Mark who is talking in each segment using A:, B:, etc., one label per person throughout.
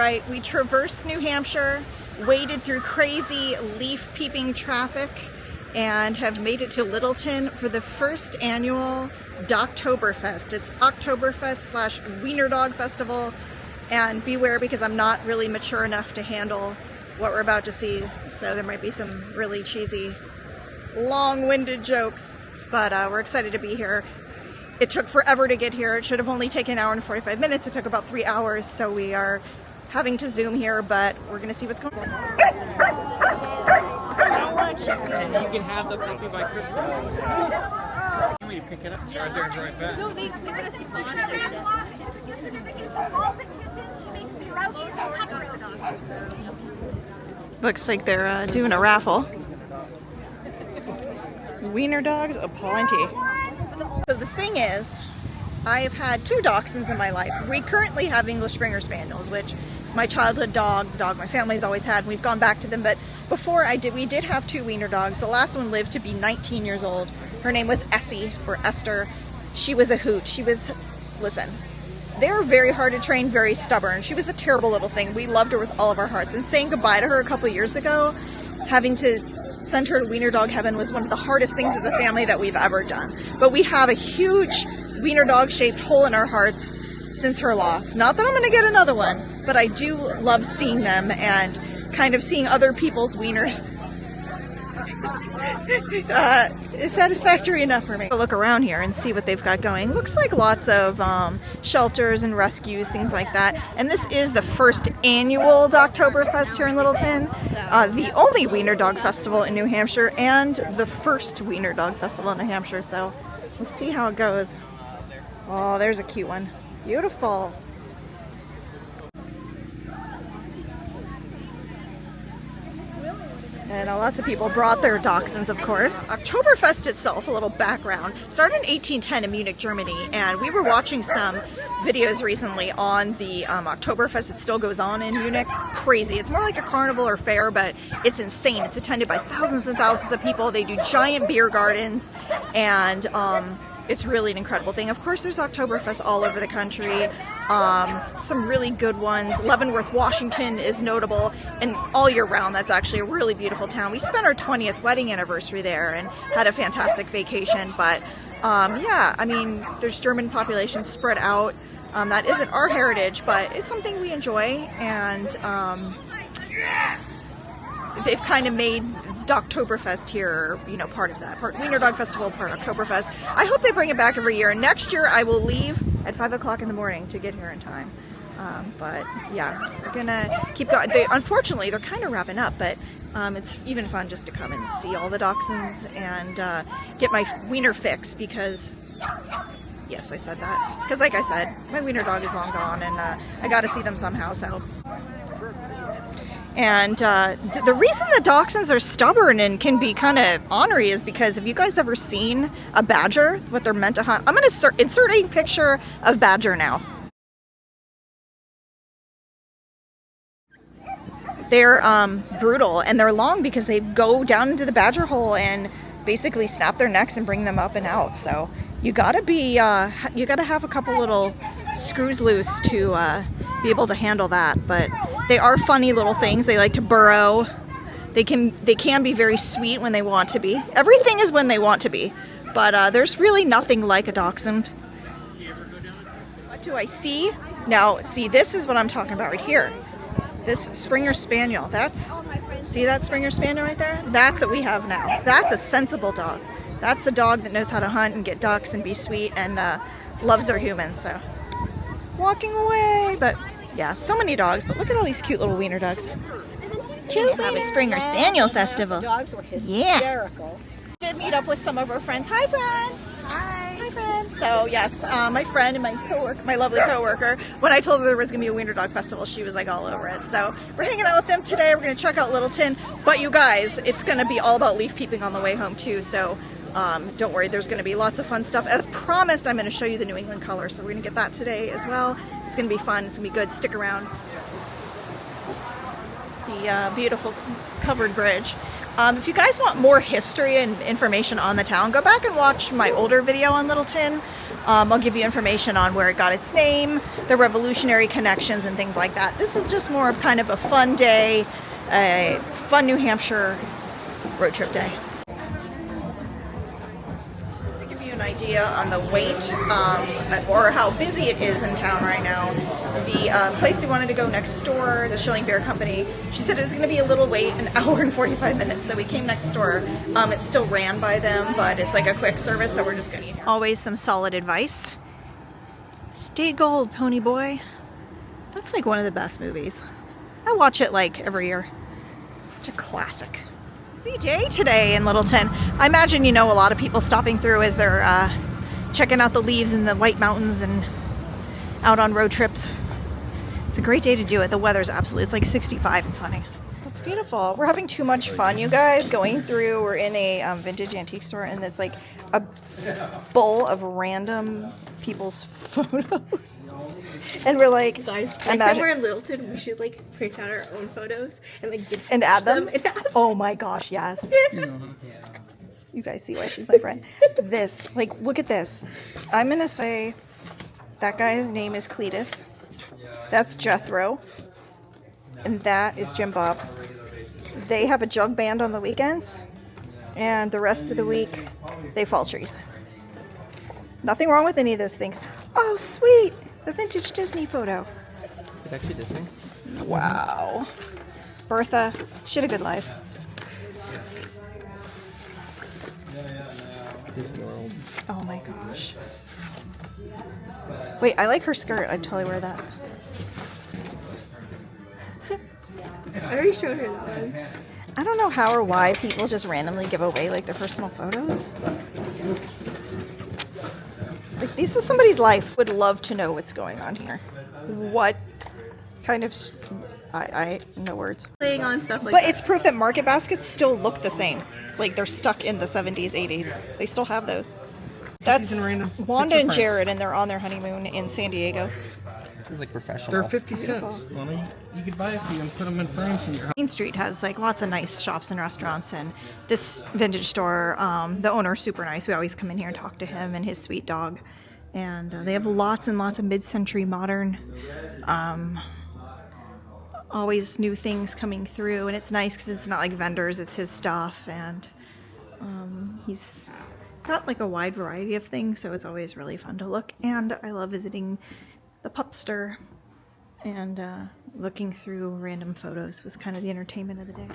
A: right, we traversed New Hampshire, waded through crazy leaf peeping traffic, and have made it to Littleton for the first annual Dachtober Fest. It's Oktoberfest / Wiener Dog Festival, and beware because I'm not really mature enough to handle what we're about to see, so there might be some really cheesy, long-winded jokes, but we're excited to be here. It took forever to get here. It should have only taken an hour and 45 minutes. It took about 3 hours, so we are having to Zoom here, but we're gonna see what's going on.
B: And you can have the puppy by Christmas. When you pick it up, charge her right back.
C: No, they're gonna sponsor it.
A: Looks like they're doing a raffle. Wiener Dogs aplenty. So the thing is, I have had 2 Dachshunds in my life. We currently have English Springer Spaniels, which is my childhood dog, the dog my family's always had. We've gone back to them, but before we did have 2 Wiener Dogs. The last one lived to be 19 years old. Her name was Essie, or Esther. She was a hoot. Listen, they're very hard to train, very stubborn. She was a terrible little thing. We loved her with all of our hearts. And saying goodbye to her a couple years ago, having to send her to Wiener Dog Heaven, was one of the hardest things as a family that we've ever done. But we have a huge Wiener Dog shaped hole in our hearts since her loss. Not that I'm going to get another one, but I do love seeing them and kind of seeing other people's wieners. Is satisfactory enough for me. Look around here and see what they've got going. Looks like lots of shelters and rescues, things like that. And this is the first annual Dachtober Fest here in Littleton. The only Wiener Dog Festival in New Hampshire and the first Wiener Dog Festival in New Hampshire. So we'll see how it goes. Oh, there's a cute one. Beautiful. And lots of people brought their Dachshunds, of course. Oktoberfest itself, a little background, started in 1810 in Munich, Germany, and we were watching some videos recently on the Oktoberfest. It still goes on in Munich. Crazy. It's more like a carnival or fair, but it's insane. It's attended by thousands and thousands of people. They do giant beer gardens, and it's really an incredible thing. Of course, there's Oktoberfest all over the country. Some really good ones. Leavenworth, Washington is notable, and all year round that's actually a really beautiful town. We spent our 20th wedding anniversary there and had a fantastic vacation, but yeah, I mean, there's German population spread out. That isn't our heritage, but it's something we enjoy, and they've kind of made Dachtoberfest here, you know, part of that. Part Wiener Dog Festival, part Oktoberfest. I hope they bring it back every year. Next year I will leave at 5 o'clock in the morning to get here in time. But yeah, we're gonna keep going. Unfortunately, they're kind of wrapping up, but it's even fun just to come and see all the Dachshunds and get my wiener fix because, yes, I said that. Because like I said, my Wiener Dog is long gone and I got to see them somehow, so. And the reason the Dachshunds are stubborn and can be kind of ornery is because, have you guys ever seen a badger, what they're meant to hunt? I'm going to insert a picture of badger now. They're brutal, and they're long because they go down into the badger hole and basically snap their necks and bring them up and out. So you gotta be, you gotta have a couple little screws loose to be able to handle that. But they are funny little things. They like to burrow. They can be very sweet when they want to be. Everything is when they want to be. But there's really nothing like a Dachshund. What do I see? Now, see, this is what I'm talking about right here. This Springer Spaniel. See that Springer Spaniel right there? That's what we have now. That's a sensible dog. That's a dog that knows how to hunt and get ducks and be sweet and loves their humans. So walking away, but yeah, so many dogs. But look at all these cute little Wiener Dogs. Cute. Have a Springer Spaniel festival.
C: Dogs were hysterical.
A: Yeah. Did meet up with some of our friends. Hi, friends. Hi, friends. So yes, my friend and my lovely coworker, when I told her there was gonna be a Wiener Dog Festival, she was like all over it. So we're hanging out with them today. We're gonna check out Littleton. But you guys, it's gonna be all about leaf peeping on the way home too. So don't worry, there's going to be lots of fun stuff. As promised, I'm going to show you the New England color, so we're going to get that today as well. It's going to be fun. It's going to be good. Stick around. The beautiful covered bridge. If you guys want more history and information on the town, go back and watch my older video on Littleton. I'll give you information on where it got its name, the revolutionary connections and things like that. This is just more of kind of a fun day, a fun New Hampshire road trip day. To give you an idea on the wait or how busy it is in town right now, the place we wanted to go next door, the Shilling Beer Company, she said it was going to be a little wait, an hour and 45 minutes, so we came next door. It's still ran by them, but it's like a quick service, so we're just going to eat here. Always some solid advice. Stay gold, pony boy. That's like one of the best movies. I watch it like every year. Such a classic. Busy day today in Littleton. I imagine you know a lot of people stopping through as they're checking out the leaves in the White Mountains and out on road trips. It's a great day to do it. The weather's absolutely, it's like 65 and sunny. It's beautiful. We're having too much fun, you guys, going through. We're in a vintage antique store, and it's like a bowl of random people's photos. And we're like,
C: Guys, next time we're in Littleton, we should like print out our own photos and like give
A: and add them.
C: and add them.
A: Oh my gosh, yes. You guys see why she's my friend. This, like, look at this. I'm gonna say that guy's name is Cletus. That's Jethro. And that is Jim Bob. They have a jug band on the weekends, and the rest of the week they fall trees. Nothing wrong with any of those things. Oh, sweet! A vintage Disney photo.
B: Is it actually Disney?
A: Wow. Bertha, she had a good life.
B: Disney World.
A: Oh my gosh. Wait, I like her skirt. I'd totally wear that.
C: I already showed her that one.
A: I don't know how or why people just randomly give away like their personal photos. Like, this is somebody's life. Would love to know what's going on here. What kind of I no words.
C: Playing on stuff like
A: But
C: that.
A: it's proof that market baskets still look the same. Like they're stuck in the 70s, 80s. They still have those. That's Wanda and Jared, and they're on their honeymoon in San Diego.
B: This is like professional.
D: They're 50 cents. Well, you could buy a few and put them in frames in your house.
A: Main Street has like lots of nice shops and restaurants, and this vintage store, the owner's super nice. We always come in here and talk to him and his sweet dog. And they have lots and lots of mid-century modern, always new things coming through, and it's nice because it's not like vendors, it's his stuff, and he's got like a wide variety of things, so it's always really fun to look. And I love visiting the pupster, and looking through random photos was kind of the entertainment of the day.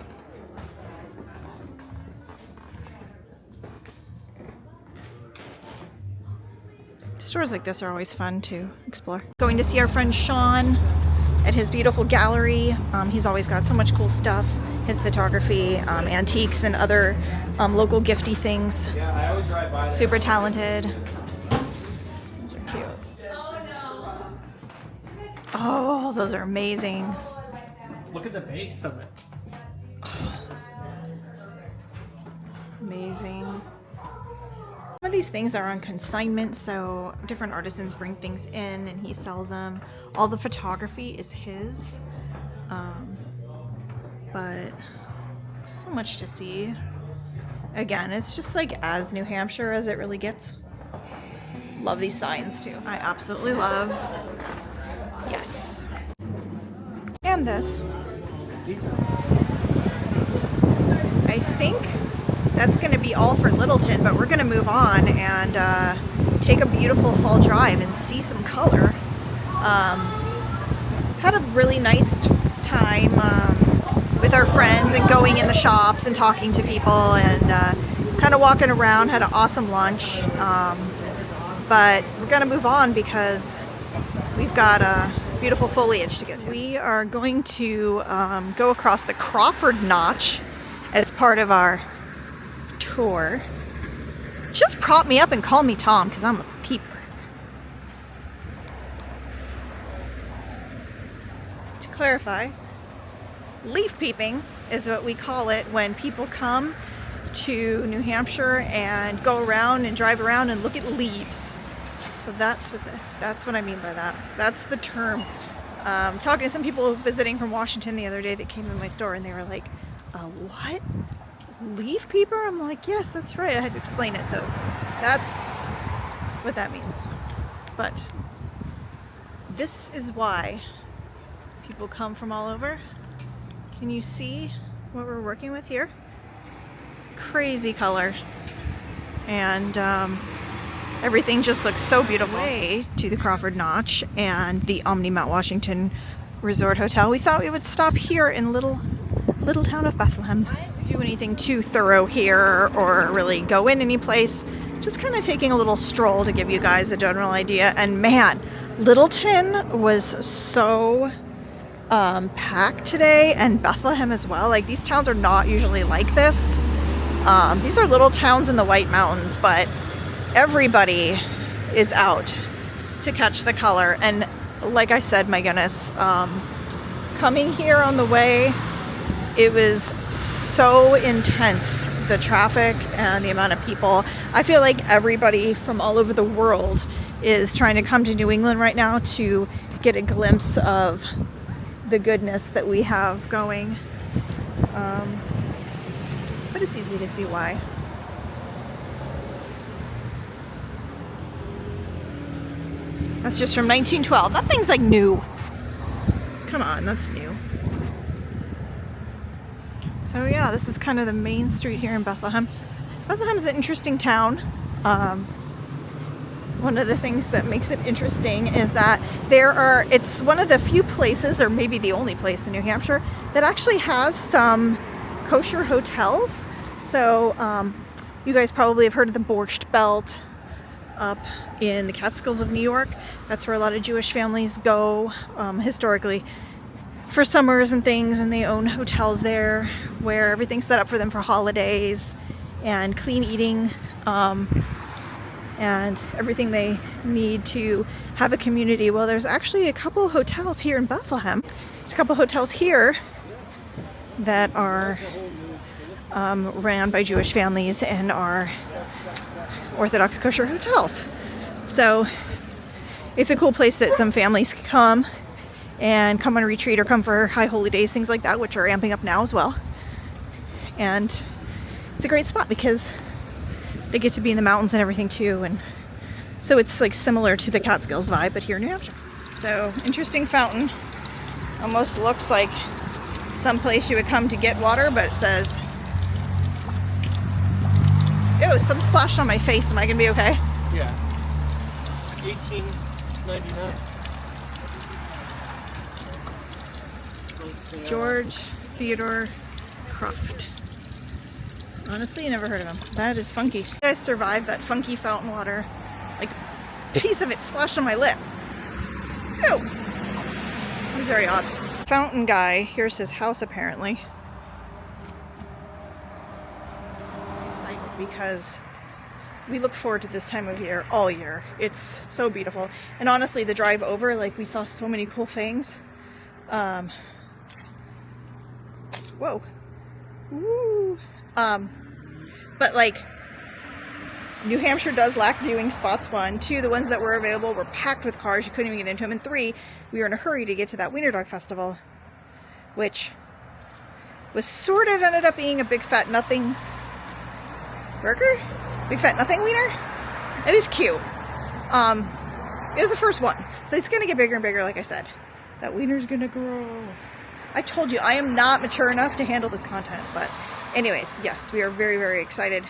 A: Stores like this are always fun to explore. Going to see our friend Sean at his beautiful gallery. He's always got so much cool stuff. His photography, antiques, and other local gifty things. Super talented. Those are cute. Oh, those are amazing.
D: Look at the base of it.
A: Amazing. Some of these things are on consignment, so different artisans bring things in and he sells them. All the photography is his, but so much to see. Again, it's just like as New Hampshire as it really gets. Love these signs too. I absolutely love. Yes. And this. I think that's going to be all for Littleton, but we're going to move on and take a beautiful fall drive and see some color. Had a really nice time with our friends and going in the shops and talking to people and kind of walking around. Had an awesome lunch, but we're going to move on because we've got beautiful foliage to get to. We are going to go across the Crawford Notch as part of our tour. Just prop me up and call me Tom because I'm a peeper. To clarify, leaf peeping is what we call it when people come to New Hampshire and go around and drive around and look at leaves. So that's what I mean by that. That's the term. Talking to some people visiting from Washington the other day that came in my store and they were like, what? Leaf peeper? I'm like, yes, that's right. I had to explain it. So that's what that means. but this is why people come from all over. Can you see what we're working with here? Crazy color. And everything just looks so beautiful. Way to the Crawford Notch and the Omni Mount Washington Resort Hotel. We thought we would stop here in little town of Bethlehem. Do anything too thorough here or really go in any place. Just kind of taking a little stroll to give you guys a general idea. And man, Littleton was so packed today, and Bethlehem as well. Like, these towns are not usually like this. These are little towns in the White Mountains, but everybody is out to catch the color. And like I said, my goodness, coming here on the way, it was so intense, the traffic and the amount of people. I feel like everybody from all over the world is trying to come to New England right now to get a glimpse of the goodness that we have going. But it's easy to see why. That's just from 1912. That thing's like new. Come on, that's new. So yeah, this is kind of the main street here in Bethlehem. Bethlehem's an interesting town. One of the things that makes it interesting is that it's one of the few places, or maybe the only place in New Hampshire, that actually has some kosher hotels. So you guys probably have heard of the Borscht Belt up in the Catskills of New York. That's where a lot of Jewish families go historically for summers and things, and they own hotels there where everything's set up for them for holidays and clean eating and everything they need to have a community. Well, there's actually a couple hotels here in Bethlehem. There's a couple hotels here that are ran by Jewish families and are Orthodox kosher hotels. So it's a cool place that some families come on retreat or come for high holy days, things like that, which are amping up now as well. And it's a great spot because they get to be in the mountains and everything too, and so it's like similar to the Catskills vibe, but here in New Hampshire. So interesting fountain. Almost looks like someplace you would come to get water, but it says, ew, some splashed on my face. Am I gonna be okay?
D: Yeah. 1899.
A: George Theodore Croft. Honestly, I never heard of him. That is funky. You guys survived that funky fountain water. Like, a piece of it splashed on my lip. Ew. It was very odd. Fountain guy, here's his house apparently. I'm excited because we look forward to this time of year all year. It's so beautiful. And honestly, the drive over, like, we saw so many cool things. Whoa. Woo. But like, New Hampshire does lack viewing spots. 1, 2, the ones that were available were packed with cars. You couldn't even get into them. And 3, we were in a hurry to get to that Wiener Dog Festival, which was sort of ended up being a big fat nothing burger? Big fat nothing wiener? It was cute. It was the first one. So it's gonna get bigger and bigger, like I said. That wiener's gonna grow. I told you, I am not mature enough to handle this content, but anyways, yes, we are very, very excited.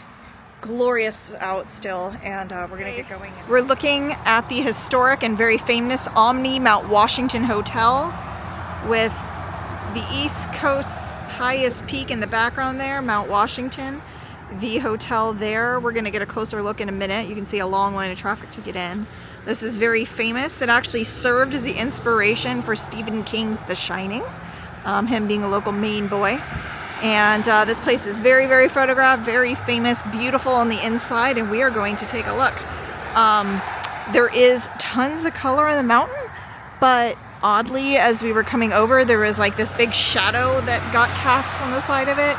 A: Glorious out still, and we're gonna get going. We're looking at the historic and very famous Omni Mt Washington Hotel with the East Coast's highest peak in the background there, Mount Washington. The hotel there, we're gonna get a closer look in a minute. You can see a long line of traffic to get in. This is very famous. It actually served as the inspiration for Stephen King's The Shining, him being a local Maine boy. And this place is very, very photographed, very famous, beautiful on the inside, and we are going to take a look. There is tons of color on the mountain, but oddly, as we were coming over, there was like this big shadow that got cast on the side of it.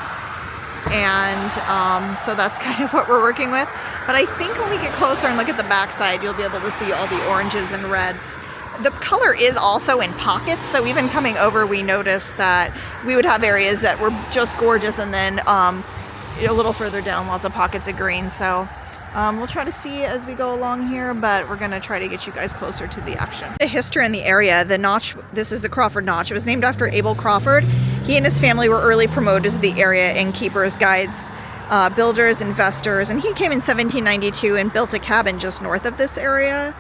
A: And so that's kind of what we're working with. But I think when we get closer and look at the backside, you'll be able to see all the oranges and reds. The color is also in pockets, so even coming over, we noticed that we would have areas that were just gorgeous, and then a little further down, lots of pockets of green. So We'll try to see as we go along here, but we're gonna try to get you guys closer to the action. The history in the area, the notch, this is the Crawford Notch. It was named after Abel Crawford. He and his family were early promoters of the area and keepers, guides, builders, investors, and he came in 1792 and built a cabin just north of this area,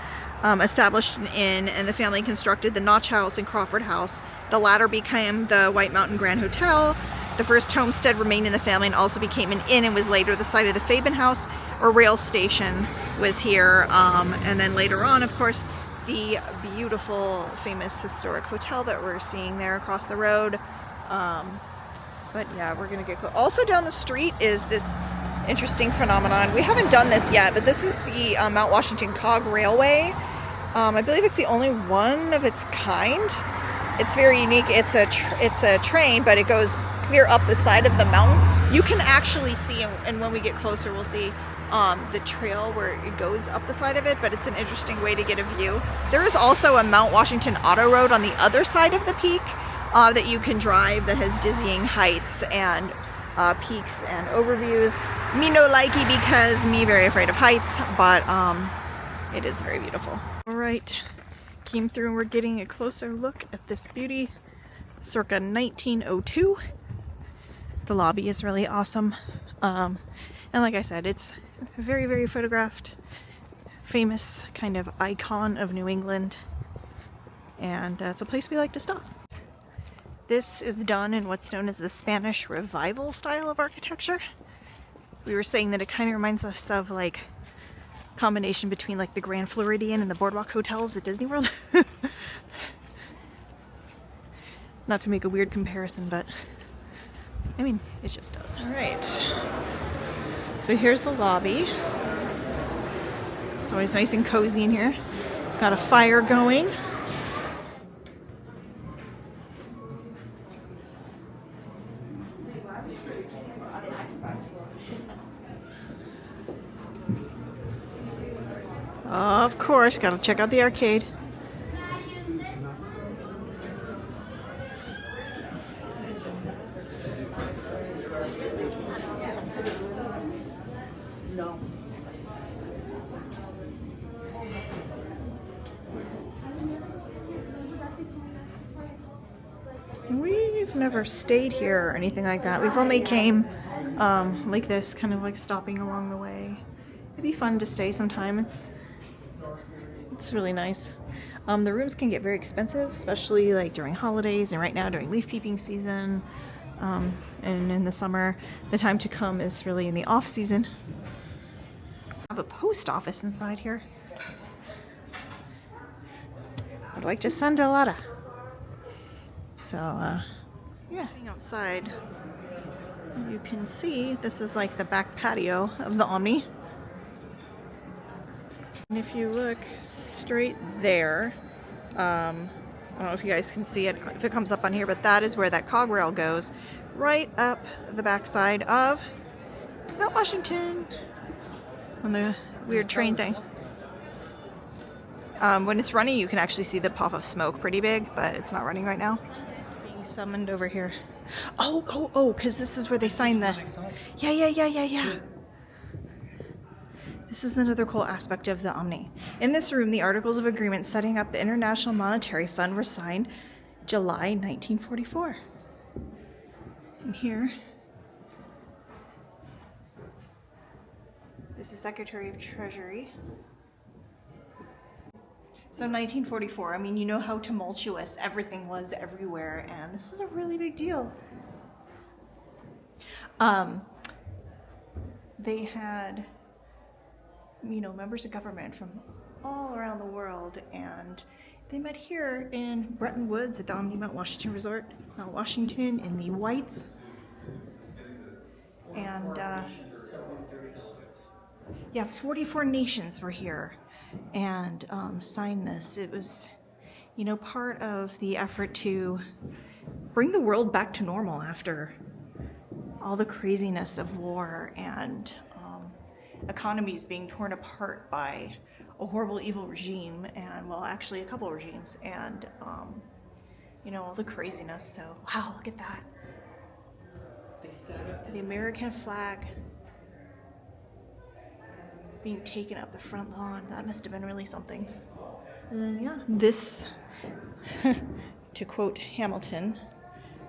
A: established an inn, and the family constructed the Notch House and Crawford House. The latter became the White Mountain Grand Hotel. The first homestead remained in the family and also became an inn and was later the site of the Fabian House, or rail station was here. And then later on, of course, the beautiful, famous historic hotel that we're seeing there across the road. But yeah, we're gonna get close. Also down the street is this interesting phenomenon. We haven't done this yet, but this is the Mount Washington Cog Railway. I believe it's the only one of its kind. It's very unique. It's a train, but it goes clear up the side of the mountain. You can actually see, and when we get closer, we'll see the trail where it goes up the side of it, but it's an interesting way to get a view. There is also a Mount Washington Auto Road on the other side of the peak that you can drive that has dizzying heights and peaks and overviews. Me no likey because me very afraid of heights, but it is very beautiful. All right, came through and we're getting a closer look at this beauty circa 1902. The lobby is really awesome. And like I said, it's a very, very photographed, famous kind of icon of New England. And it's a place we like to stop. This is done in what's known as the Spanish Revival style of architecture. We were saying that it kind of reminds us of like a combination between like the Grand Floridian and the Boardwalk hotels at Disney World. Not to make a weird comparison, but I mean, it just does. All right. So here's the lobby. It's always nice and cozy in here. Got a fire going. Of course, gotta check out the arcade. We've never stayed here or anything like that. We've only came like this, kind of like stopping along the way. It'd be fun to stay sometime. It's really nice. The rooms can get very expensive, especially like during holidays and right now during leaf peeping season. And in the summer, the time to come is really in the off season. I have a post office inside here. I'd like to send a letter. So, yeah, outside you can see this is like the back patio of the Omni. And if you look straight there, I don't know if you guys can see it, if it comes up on here, but that is where that cog rail goes, right up the backside of Mount Washington on the weird train thing. When it's running, you can actually see the puff of smoke pretty big, but it's not running right now. Being summoned over here. Oh, because this is where they sign the... Yeah. This is another cool aspect of the Omni. In this room, the Articles of Agreement setting up the International Monetary Fund were signed July 1944. And here is the Secretary of Treasury. So 1944, I mean, you know how tumultuous everything was everywhere, and this was a really big deal. They had, you know, members of government from all around the world, and they met here in Bretton Woods at the Omni Mt Washington Resort, Mount Washington, in the Whites. And yeah, 44 nations were here and signed this. It was, you know, part of the effort to bring the world back to normal after all the craziness of war and economies being torn apart by a horrible, evil regime, and, well, actually a couple regimes, and, you know, all the craziness. So, wow, look at that. The American flag. being taken up the front lawn. That must have been really something. And yeah, this, to quote Hamilton,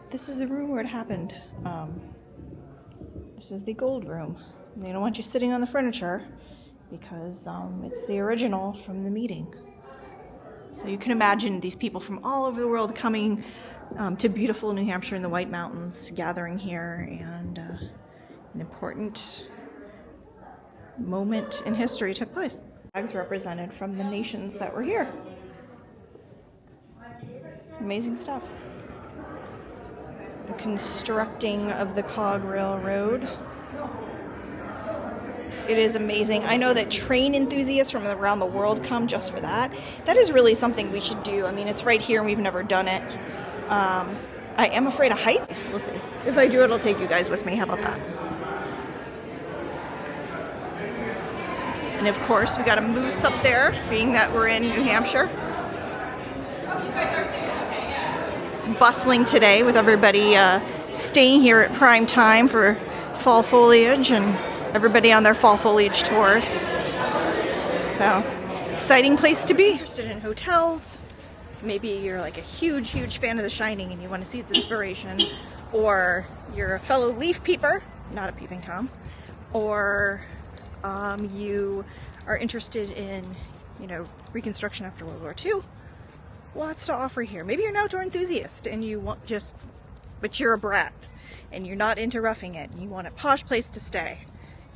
A: this is the room where it happened. This is the gold room. They don't want you sitting on the furniture because it's the original from the meeting. So you can imagine these people from all over the world coming to beautiful New Hampshire in the White Mountains, gathering here, and an important moment in history took place. Flags represented from the nations that were here. Amazing stuff. The constructing of the cog railroad. It is amazing. I know that train enthusiasts from around the world come just for that. That is really something we should do. I mean, it's right here and we've never done it. I am afraid of heights. We'll see. If I do it, I'll take you guys with me. How about that? And of course, we got a moose up there, being that we're in New Hampshire. It's bustling today with everybody staying here at prime time for fall foliage and everybody on their fall foliage tours. So, exciting place to be. Interested in hotels. Maybe you're like a huge, huge fan of The Shining and you want to see its inspiration. Or you're a fellow leaf peeper, not a peeping Tom. Or you are interested in, you know, reconstruction after World War II. Lots to offer here. Maybe you're an outdoor enthusiast and you want but you're a brat and you're not into roughing it and you want a posh place to stay.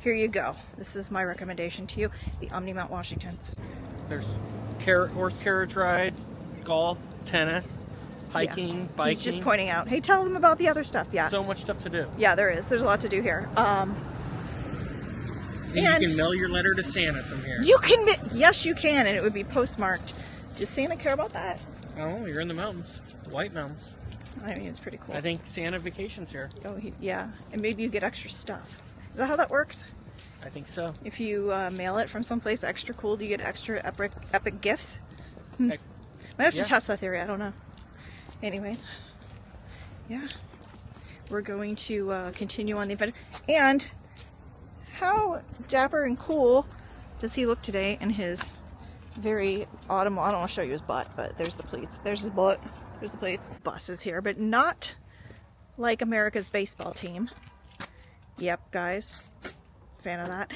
A: Here you go. This is my recommendation to you, the Omni Mount Washingtons.
D: There's horse carriage rides, golf, tennis, hiking, biking.
A: He's just pointing out. Hey, tell them about the other stuff. Yeah.
D: So much stuff to do.
A: Yeah, there is. There's a lot to do here.
D: And you can mail your letter to Santa from here.
A: You can, yes, you can, and it would be postmarked. Does Santa care about that?
D: Oh, you're in the mountains, the White Mountains.
A: I mean, it's pretty cool.
D: I think Santa vacations here.
A: Oh, yeah, and maybe you get extra stuff. Is that how that works?
D: I think so.
A: If you mail it from someplace extra cool, do you get extra epic gifts? Might have to test that theory. I don't know. Anyways, yeah, we're going to continue on the adventure. And how dapper and cool does he look today in his very autumn? I don't want to show you his butt, but there's the pleats. There's his butt. There's the plates. Bus is here, but not like America's baseball team. Yep, guys. Fan of that.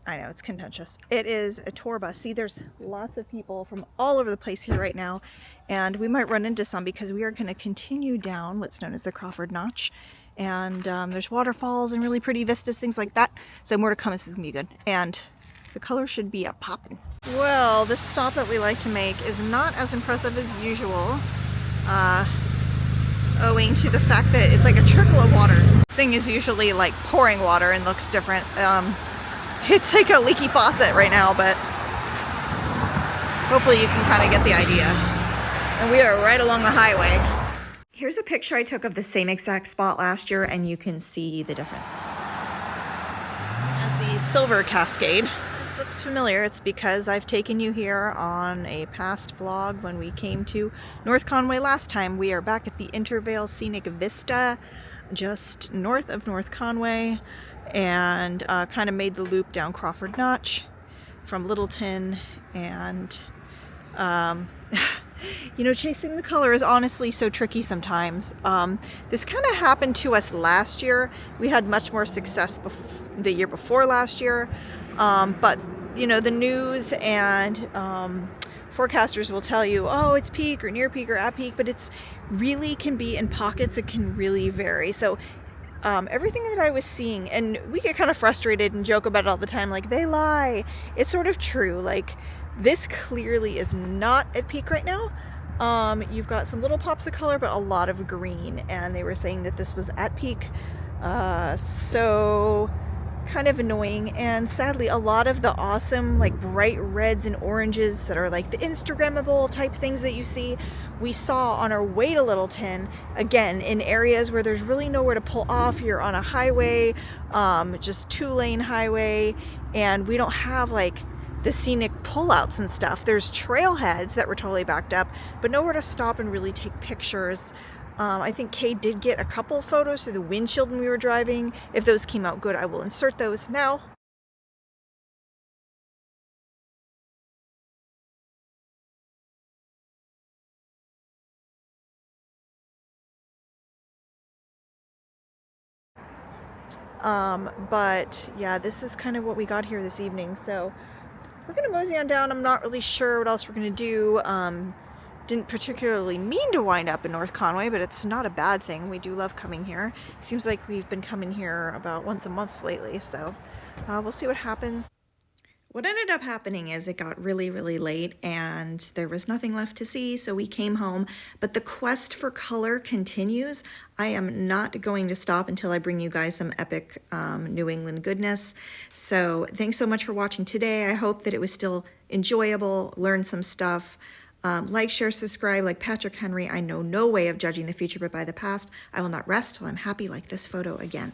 A: I know, it's contentious. It is a tour bus. See, there's lots of people from all over the place here right now, and we might run into some because we are going to continue down what's known as the Crawford Notch, and there's waterfalls and really pretty vistas, things like that. So more to come. This is going to be good, and the color should be a poppin'. Well, this stop that we like to make is not as impressive as usual, owing to the fact that it's like a trickle of water. This thing is usually like pouring water and looks different. It's like a leaky faucet right now, but hopefully you can kind of get the idea. And we are right along the highway. Here's a picture I took of the same exact spot last year, and you can see the difference. As the Silver Cascade. This looks familiar. It's because I've taken you here on a past vlog when we came to North Conway last time. We are back at the Intervale Scenic Vista, just north of North Conway, and kind of made the loop down Crawford Notch from Littleton. And you know, chasing the color is honestly so tricky sometimes. This kind of happened to us last year. We had much more success the year before last year, but you know, the news and forecasters will tell you, oh, it's peak or near peak or at peak, but it's really can be in pockets. It can really vary. So everything that I was seeing, and we get kind of frustrated and joke about it all the time, like, they lie. It's sort of true. Like, this clearly is not at peak right now. You've got some little pops of color, but a lot of green, and they were saying that this was at peak. So kind of annoying. And sadly, a lot of the awesome, like, bright reds and oranges that are like the Instagrammable type things that you see, we saw on our way to Littleton, again, in areas where there's really nowhere to pull off. You're on a highway, just 2-lane highway, and we don't have like the scenic pullouts and stuff. There's trailheads that were totally backed up, but nowhere to stop and really take pictures. I think Kay did get a couple photos through the windshield when we were driving. If those came out good, I will insert those now. But yeah, this is kind of what we got here this evening. So we're gonna mosey on down. I'm not really sure what else we're gonna do. Didn't particularly mean to wind up in North Conway, but it's not a bad thing. We do love coming here. Seems like we've been coming here about once a month lately, so we'll see what happens. What ended up happening is it got really, really late and there was nothing left to see, so we came home. But the quest for color continues. I am not going to stop until I bring you guys some epic New England goodness. So thanks so much for watching today. I hope that it was still enjoyable, learned some stuff. Like, share, subscribe. Like Patrick Henry, I know no way of judging the future but by the past. I will not rest till I'm happy like this photo again.